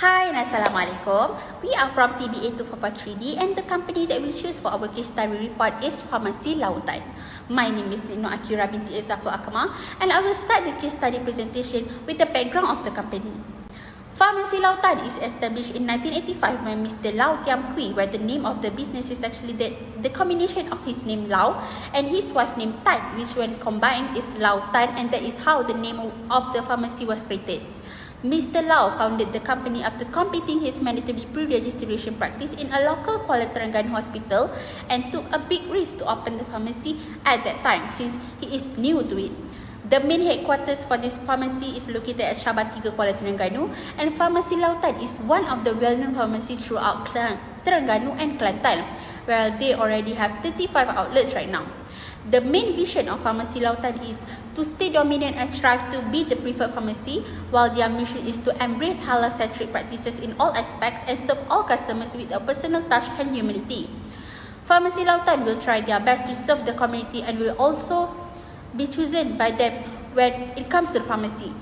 Hi and Assalamualaikum. We are from TBA243D and the company that we choose for our case study report is Farmasi Lautan. My name is AQIRA BINTI IZAIFULAKHMA and I will start the case study presentation with the background of the company. Farmasi Lautan is established in 1985 by Mr. Lau Tiam Kui, where the name of the business is actually the combination of his name Lau and his wife name Tan, which when combined is Lautan, and that is how the name of the pharmacy was created. Mr. Lau founded the company after completing his mandatory pre-registration practice in a local Kuala Terengganu hospital and took a big risk to open the pharmacy at that time since he is new to it. The main headquarters for this pharmacy is located at Sabah 3 Kuala Terengganu, and Farmasi Lautan is one of the well-known pharmacies throughout Terengganu and Kelantan, where they already have 35 outlets right now. The main vision of Farmasi Lautan is to stay dominant and strive to be the preferred pharmacy, while their mission is to embrace halal-centric practices in all aspects and serve all customers with a personal touch and humility. Farmasi Lautan will try their best to serve the community and will also be chosen by them when it comes to the pharmacy.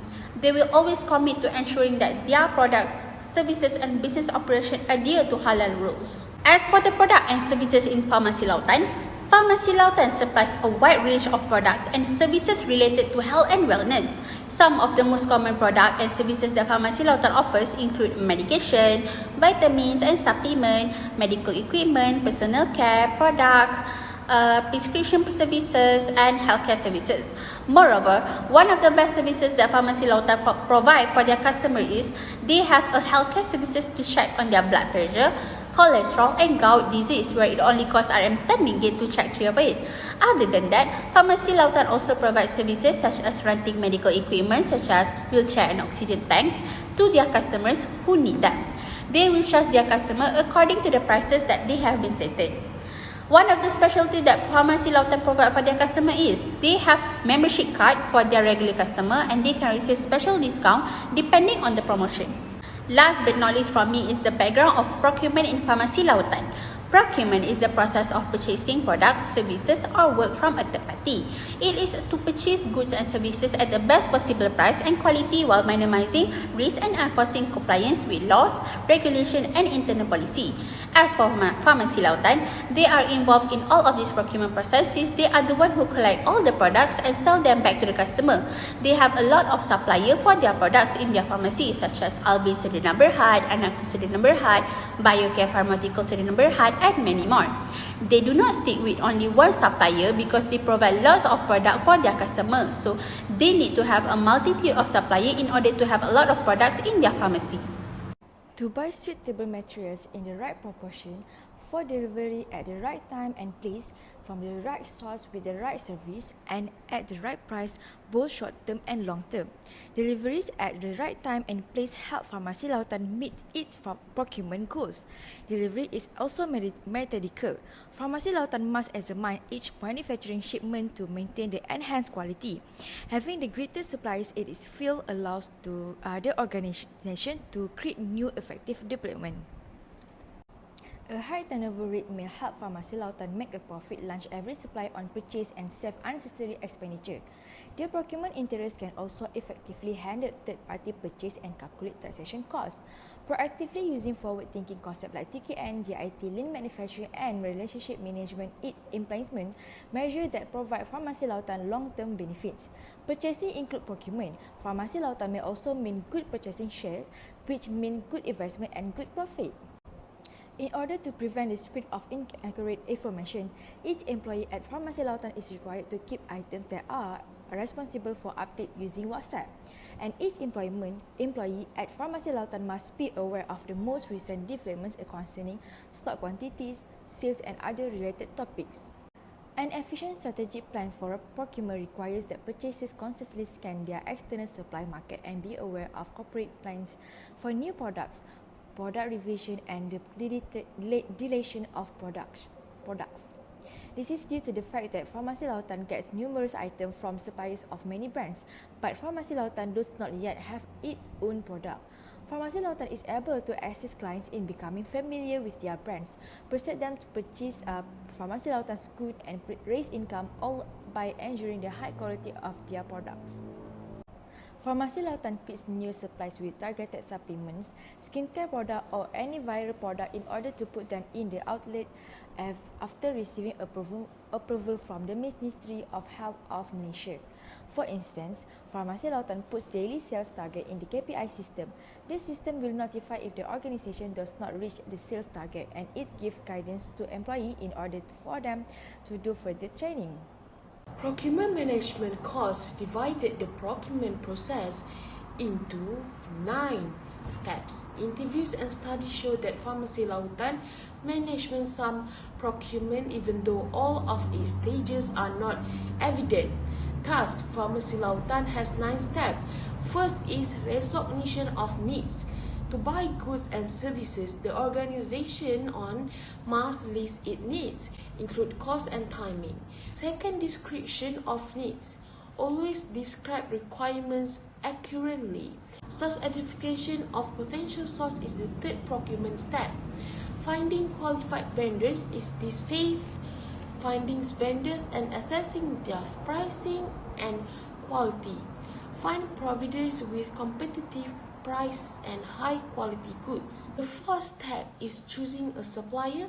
They will always commit to ensuring that their products, services and business operation adhere to halal rules. As for the product and services in Farmasi Lautan, Farmasi Lautan supplies a wide range of products and services related to health and wellness. Some of the most common products and services that Farmasi Lautan offers include medication, vitamins and supplement, medical equipment, personal care product, prescription services and healthcare services. Moreover, one of the best services that Farmasi Lautan provide for their customer is they have a healthcare services to check on their blood pressure, cholesterol and gout disease, where it only costs RM10 to check 3 of it. Other than that, Farmasi Lautan also provides services such as renting medical equipment such as wheelchair and oxygen tanks to their customers who need them. They will charge their customer according to the prices that they have been stated. One of the specialty that Farmasi Lautan provide for their customer is they have membership card for their regular customer and they can receive special discount depending on the promotion. Last but not least from me is the background of procurement in Farmasi Lautan. Procurement is the process of purchasing products, services or work from a third party. It is to purchase goods and services at the best possible price and quality while minimizing risk and enforcing compliance with laws, regulation and internal policy. As for Farmasi Lautan, they are involved in all of these procurement processes. They are the one who collect all the products and sell them back to the customer. They have a lot of supplier for their products in their pharmacy such as Albin Sedina Berhad, Anakum Sedina Berhad, Biocare Pharmaceutical Sedina Berhad and many more. They do not stick with only one supplier because they provide lots of product for their customers. So they need to have a multitude of supplier in order to have a lot of products in their pharmacy. To buy suitable materials in the right proportion for delivery at the right time and place from the right source with the right service and at the right price, both short term and long term. Deliveries at the right time and place help Farmasi Lautan meet its procurement goals. Delivery is also methodical. Farmasi Lautan must examine each manufacturing shipment to maintain the enhanced quality. Having the greater supplies it is field allows to the organization to create new effective development. A high turnover rate may help Farmasi Lautan make a profit launch every supply on purchase and save unnecessary expenditure. Their procurement interests can also effectively handle third-party purchase and calculate transaction costs. Proactively using forward-thinking concepts like TKN, GIT, lean manufacturing and relationship management implement measures that provide Farmasi Lautan long-term benefits. Purchasing include procurement. Farmasi Lautan may also mean good purchasing share, which mean good investment and good profit. In order to prevent the spread of inaccurate information, each employee at Farmasi Lautan is required to keep items that are responsible for update using WhatsApp. And each employee at Farmasi Lautan must be aware of the most recent developments concerning stock quantities, sales and other related topics. An efficient strategic plan for procurement requires that purchasers constantly scan their external supply market and be aware of corporate plans for new products, product revision and the deletion of products. This is due to the fact that Farmasi Lautan gets numerous items from suppliers of many brands, but Farmasi Lautan does not yet have its own product. Farmasi Lautan is able to assist clients in becoming familiar with their brands, persuade them to purchase Farmasi Lautan's goods and raise income, all by ensuring the high quality of their products. Farmasi Lautan quits new supplies with targeted supplements, skincare product or any viral product in order to put them in the outlet after receiving approval from the Ministry of Health of Malaysia. For instance, Farmasi Lautan puts daily sales target in the KPI system. This system will notify if the organisation does not reach the sales target, and it gives guidance to employees in order for them to do further training. Procurement management course divided the procurement process into 9 steps. Interviews and studies show that Farmasi Lautan management some procurement even though all of its stages are not evident. Thus, Farmasi Lautan has 9 steps. First is recognition of needs. To buy goods and services, the organisation must list its needs, include cost and timing. Second, description of needs. Always describe requirements accurately. Source identification of potential source is the third procurement step. Finding qualified vendors is this phase. Finding vendors and assessing their pricing and quality. Find providers with competitive price and high quality goods. The fourth step is choosing a supplier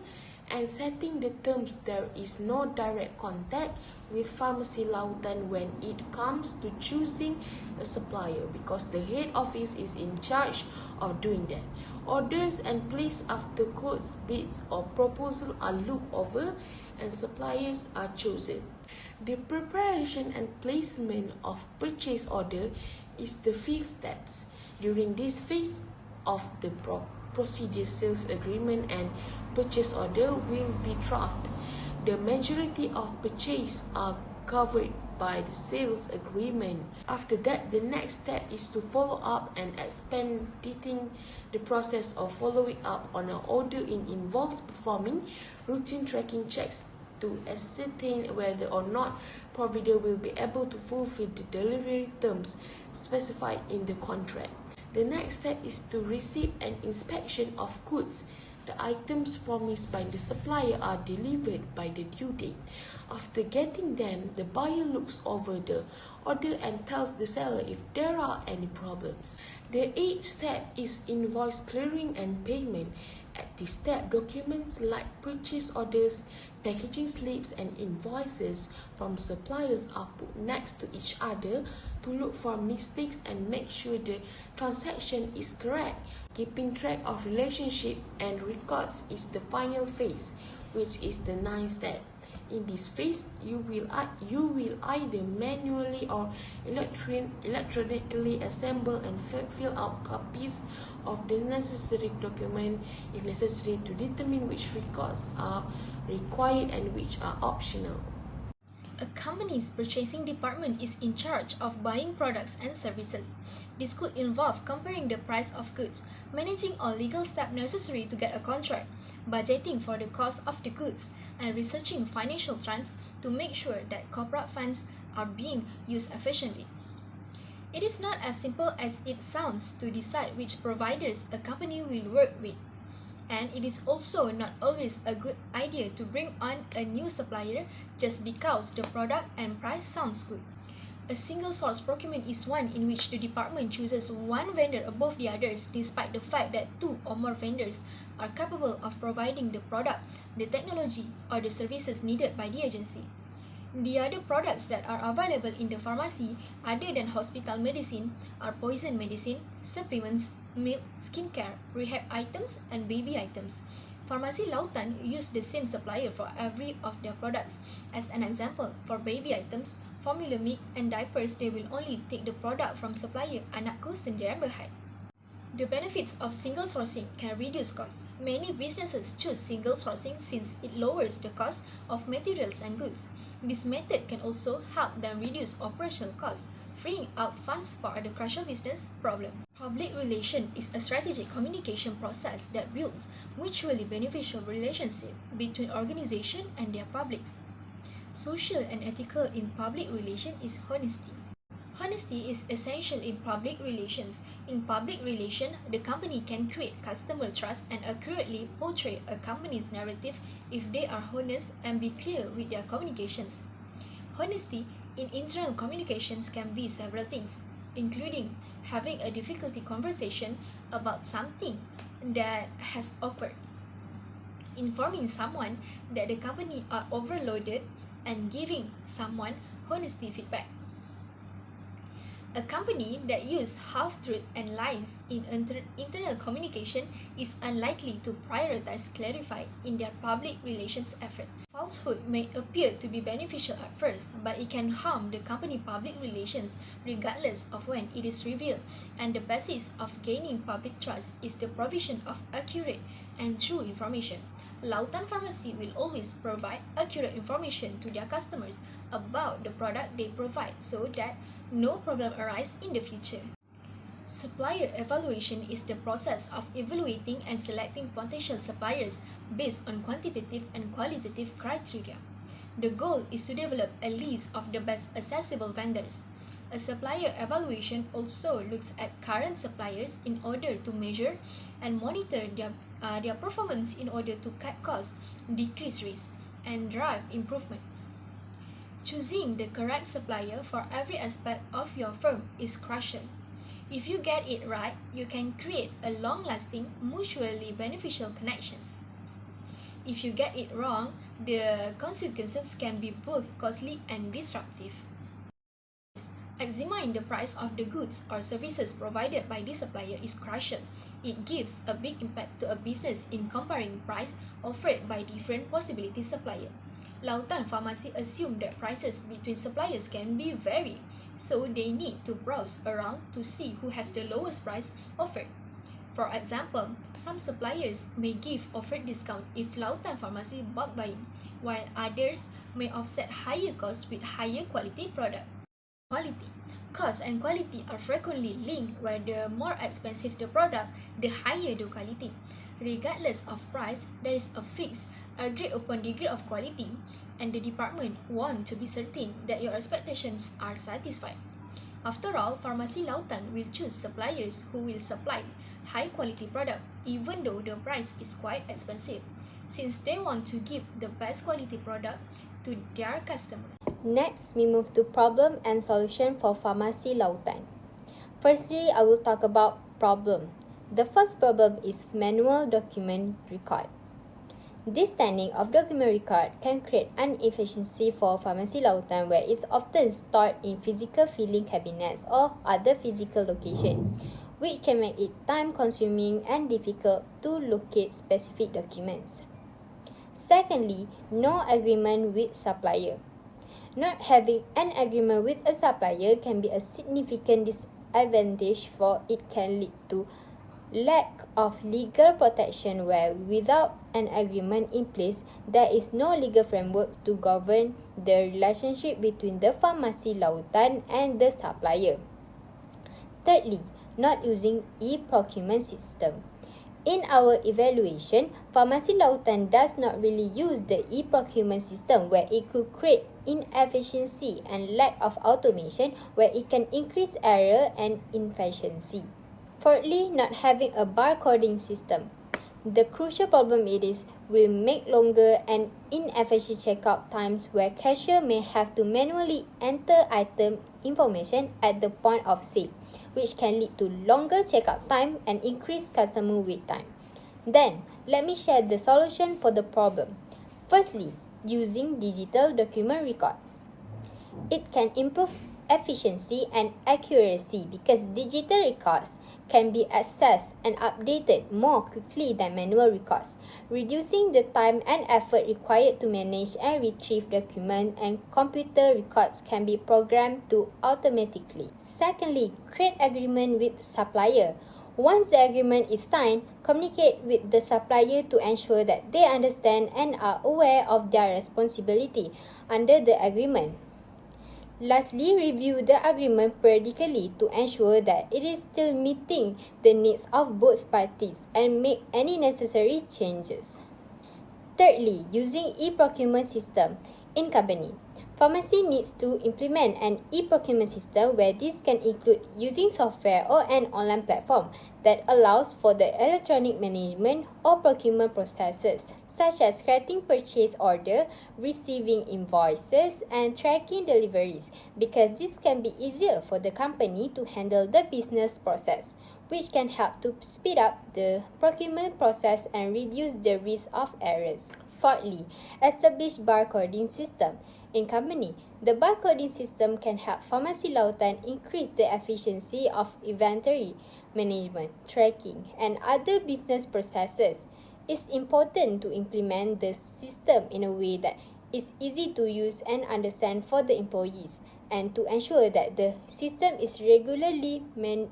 and setting the terms. There is no direct contact with Farmasi Lautan when it comes to choosing a supplier because the head office is in charge of doing that. Orders and place after quotes, bids or proposal are looked over and suppliers are chosen. The preparation and placement of purchase order is the fifth steps. During this phase of the procedure, sales agreement and purchase order will be drafted. The majority of purchase are covered by the sales agreement. After that, the next step is to follow up and expediting the process of following up on an order involves performing routine tracking checks to ascertain whether or not provider will be able to fulfill the delivery terms specified in the contract. The next step is to receive an inspection of goods. The items promised by the supplier are delivered by the due date. After getting them, the buyer looks over the order and tells the seller if there are any problems. The eighth step is invoice clearing and payment. At this step, documents like purchase orders, packaging slips and invoices from suppliers are put next to each other to look for mistakes and make sure the transaction is correct. Keeping track of relationship and records is the final phase, which is the ninth step. In this phase, you will either manually or electronically assemble and fill out copies of the necessary document if necessary to determine which records are required and which are optional. A company's purchasing department is in charge of buying products and services. This could involve comparing the price of goods, managing all legal steps necessary to get a contract, budgeting for the cost of the goods, and researching financial trends to make sure that corporate funds are being used efficiently. It is not as simple as it sounds to decide which providers a company will work with. And it is also not always a good idea to bring on a new supplier just because the product and price sounds good. A single source procurement is one in which the department chooses one vendor above the others despite the fact that two or more vendors are capable of providing the product, the technology, or the services needed by the agency. The other products that are available in the pharmacy other than hospital medicine are poison medicine, supplements, milk, skincare, rehab items, and baby items. Farmasi Lautan use the same supplier for every of their products. As an example, for baby items, formula milk, and diapers, they will only take the product from supplier Anakku Sendirian Berhad. The benefits of single sourcing can reduce costs. Many businesses choose single sourcing since it lowers the cost of materials and goods. This method can also help them reduce operational costs, freeing up funds for other crucial business problems. Public relation is a strategic communication process that builds mutually beneficial relationship between organizations and their publics. Social and ethical in public relation is honesty. Honesty is essential in public relations. In public relation, the company can create customer trust and accurately portray a company's narrative if they are honest and be clear with their communications. Honesty in internal communications can be several things. including having a difficulty conversation about something that has occurred, informing someone that the company are overloaded, and giving someone honesty feedback. A company that uses half-truth and lies in internal communication is unlikely to prioritize clarify in their public relations efforts. Falsehood may appear to be beneficial at first, but it can harm the company public relations regardless of when it is revealed, and the basis of gaining public trust is the provision of accurate and true information. Lautan Farmasi will always provide accurate information to their customers about the product they provide so that no problem arises in the future. Supplier evaluation is the process of evaluating and selecting potential suppliers based on quantitative and qualitative criteria. The goal is to develop a list of the best accessible vendors. A supplier evaluation also looks at current suppliers in order to measure and monitor their performance in order to cut costs, decrease risk, and drive improvement. Choosing the correct supplier for every aspect of your firm is crucial. If you get it right, you can create a long-lasting, mutually beneficial connections. If you get it wrong, the consequences can be both costly and disruptive. Examining the price of the goods or services provided by the supplier is crucial. It gives a big impact to a business in comparing price offered by different possibility suppliers. Lautan Farmasi assume that prices between suppliers can be vary, so they need to browse around to see who has the lowest price offered. For example, some suppliers may give offered discount if Lautan Farmasi bulk buying, while others may offset higher costs with higher quality product. Quality. Cost and quality are frequently linked, where the more expensive the product, the higher the quality. Regardless of price, there is a fixed, agreed upon degree of quality, and the department want to be certain that your expectations are satisfied. After all, Farmasi Lautan will choose suppliers who will supply high quality product even though the price is quite expensive, since they want to give the best quality product to their customer. Next, we move to problem and solution for Farmasi Lautan. Firstly, I will talk about problem. The first problem is manual document record. This standing of document record can create inefficiency for Farmasi Lautan, where it's often stored in physical filing cabinets or other physical location, which can make it time-consuming and difficult to locate specific documents. Secondly, no agreement with supplier. Not having an agreement with a supplier can be a significant disadvantage, for it can lead to lack of legal protection, where without an agreement in place, there is no legal framework to govern the relationship between the Farmasi Lautan and the supplier. Thirdly, not using e-procurement system. In our evaluation, Farmasi Lautan does not really use the e-procurement system, where it could create inefficiency and lack of automation, where it can increase error and inefficiency. Fourthly, not having a barcoding system. The crucial problem will make longer and inefficient checkout times, where cashier may have to manually enter item information at the point of sale, which can lead to longer checkout time and increased customer wait time. Then, let me share the solution for the problem. Firstly, using digital document record. It can improve efficiency and accuracy because digital records can be accessed and updated more quickly than manual records, reducing the time and effort required to manage and retrieve documents, and computer records can be programmed to automatically. Secondly, create agreement with supplier. Once the agreement is signed, communicate with the supplier to ensure that they understand and are aware of their responsibility under the agreement. Lastly, review the agreement periodically to ensure that it is still meeting the needs of both parties and make any necessary changes. Thirdly, using e-procurement system in company. Farmasi needs to implement an e-procurement system where this can include using software or an online platform that allows for the electronic management of procurement processes, such as creating purchase order, receiving invoices, and tracking deliveries, because this can be easier for the company to handle the business process, which can help to speed up the procurement process and reduce the risk of errors. Fourthly, establish barcoding system. In company, the barcoding system can help Farmasi Lautan increase the efficiency of inventory management, tracking, and other business processes. It's important to implement the system in a way that is easy to use and understand for the employees, and to ensure that the system is regularly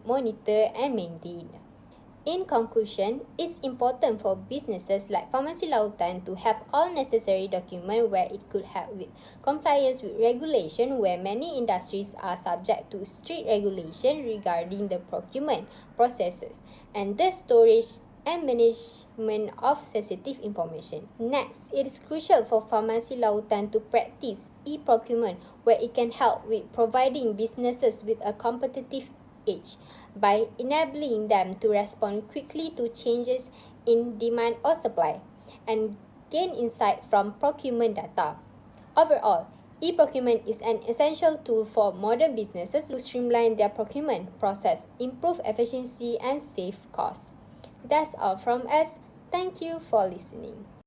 monitored and maintained. In conclusion, it's important for businesses like Farmasi Lautan to have all necessary documents where it could help with compliance with regulation, where many industries are subject to strict regulation regarding the procurement processes and the storage and management of sensitive information. Next, it is crucial for Farmasi Lautan to practice e-procurement, where it can help with providing businesses with a competitive edge by enabling them to respond quickly to changes in demand or supply and gain insight from procurement data. Overall, e-procurement is an essential tool for modern businesses to streamline their procurement process, improve efficiency, and save costs. That's all from us. Thank you for listening.